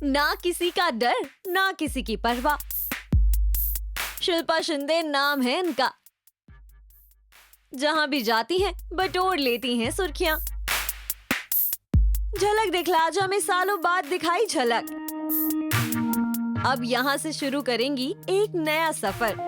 ना किसी का डर, ना किसी की परवाह। शिल्पा शिंदे नाम है इनका। जहां भी जाती हैं, बटोर लेती हैं सुर्खियां। झलक दिखला जो हमें सालों बाद दिखाई झलक। अब यहाँ से शुरू करेंगी एक नया सफर।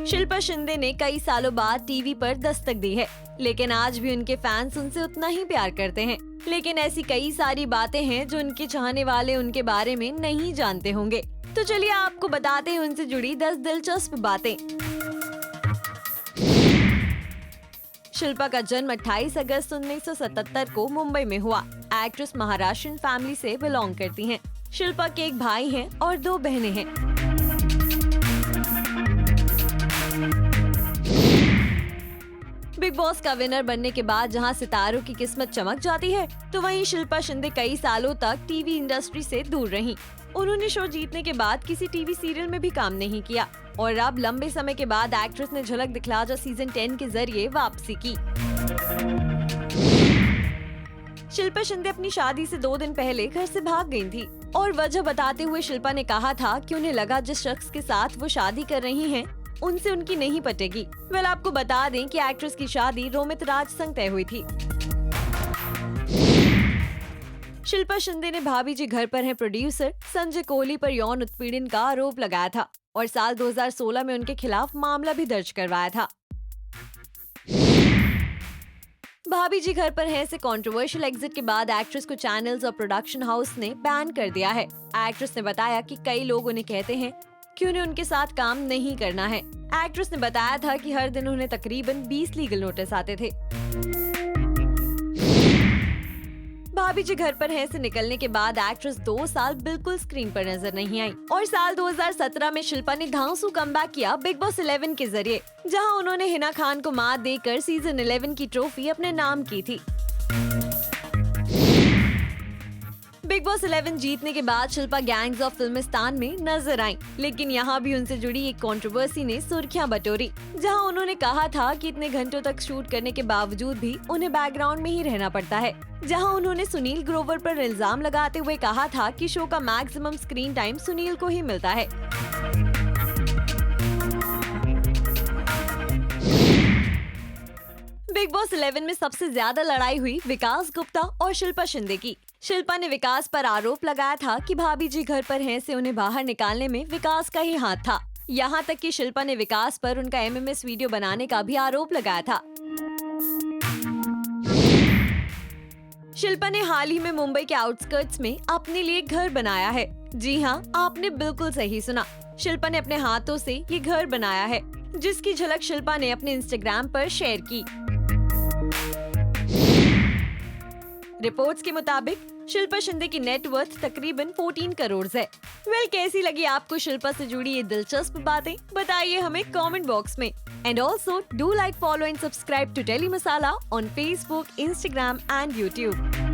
शिल्पा शिंदे ने कई सालों बाद टीवी पर दस्तक दी है, लेकिन आज भी उनके फैंस उनसे उतना ही प्यार करते हैं। लेकिन ऐसी कई सारी बातें हैं जो उनके चाहने वाले उनके बारे में नहीं जानते होंगे। तो चलिए आपको बताते हैं उनसे जुड़ी 10 दिलचस्प बातें। शिल्पा का जन्म 28 अगस्त 1977 को मुंबई में हुआ। एक्ट्रेस महाराष्ट्रियन फैमिली से बिलोंग करती हैं। शिल्पा के एक भाई हैं और 2 बहनें हैं। बिग बॉस का विनर बनने के बाद जहां सितारों की किस्मत चमक जाती है, तो वहीं शिल्पा शिंदे कई सालों तक टीवी इंडस्ट्री से दूर रहीं। उन्होंने शो जीतने के बाद किसी टीवी सीरियल में भी काम नहीं किया और अब लंबे समय के बाद एक्ट्रेस ने झलक दिखला जा सीजन 10 के जरिए वापसी की। शिल्पा शिंदे अपनी शादी से 2 दिन पहले घर से भाग गई थी और वजह बताते हुए शिल्पा ने कहा था कि उन्हें लगा जिस शख्स के साथ वो शादी कर रही हैं, उनसे उनकी नहीं पटेगी। वेल आपको बता दें कि एक्ट्रेस की शादी रोमित राज संग तय हुई थी। शिल्पा शिंदे ने भाभी जी घर पर हैं प्रोड्यूसर संजय कोहली पर यौन उत्पीड़न का आरोप लगाया था और साल 2016 में उनके खिलाफ मामला भी दर्ज करवाया था। भाभी जी घर पर हैं से कंट्रोवर्शियल एग्जिट के बाद एक्ट्रेस को चैनल्स और प्रोडक्शन हाउस ने बैन कर दिया है। एक्ट्रेस ने बताया कि कई लोग उन्हें कहते हैं कि उन्हें उनके साथ काम नहीं करना है। एक्ट्रेस ने बताया था कि हर दिन उन्हें तकरीबन 20 लीगल नोटिस आते थे। भाभी जी घर पर हैं से निकलने के बाद एक्ट्रेस 2 साल बिल्कुल स्क्रीन पर नजर नहीं आई और साल 2017 में शिल्पा ने धांसू कमबैक किया बिग बॉस 11 के जरिए, जहां उन्होंने हिना खान को मात देकर सीजन 11 की ट्रॉफी अपने नाम की थी। बिग बॉस 11 जीतने के बाद शिल्पा गैंग्स ऑफ फिल्मिस्तान में नजर आई, लेकिन यहाँ भी उनसे जुड़ी एक कंट्रोवर्सी ने सुर्खियां बटोरी, जहां उन्होंने कहा था कि इतने घंटों तक शूट करने के बावजूद भी उन्हें बैकग्राउंड में ही रहना पड़ता है। जहां उन्होंने सुनील ग्रोवर पर इल्जाम लगाते हुए कहा था कि शो का मैक्सिमम स्क्रीन टाइम सुनील को ही मिलता है। बिग बॉस 11 में सबसे ज्यादा लड़ाई हुई विकास गुप्ता और शिल्पा शिंदे की। शिल्पा ने विकास पर आरोप लगाया था कि भाभी जी घर पर हैं से उन्हें बाहर निकालने में विकास का ही हाथ था। यहाँ तक कि शिल्पा ने विकास पर उनका MMS वीडियो बनाने का भी आरोप लगाया था। शिल्पा ने हाल ही में मुंबई के आउटस्कर्ट्स में अपने लिए घर बनाया है। जी हाँ, आपने बिल्कुल सही सुना। शिल्पा ने अपने हाथों से ये घर बनाया है, जिसकी झलक शिल्पा ने अपने इंस्टाग्राम पर शेयर की। रिपोर्ट्स के मुताबिक शिल्पा शिंदे की नेटवर्थ तकरीबन 14 करोड़ है। वेल कैसी लगी आपको शिल्पा से जुड़ी ये दिलचस्प बातें? बताइए हमें कमेंट बॉक्स में। And also do like, follow and subscribe to Telly Masala on Facebook, Instagram and YouTube.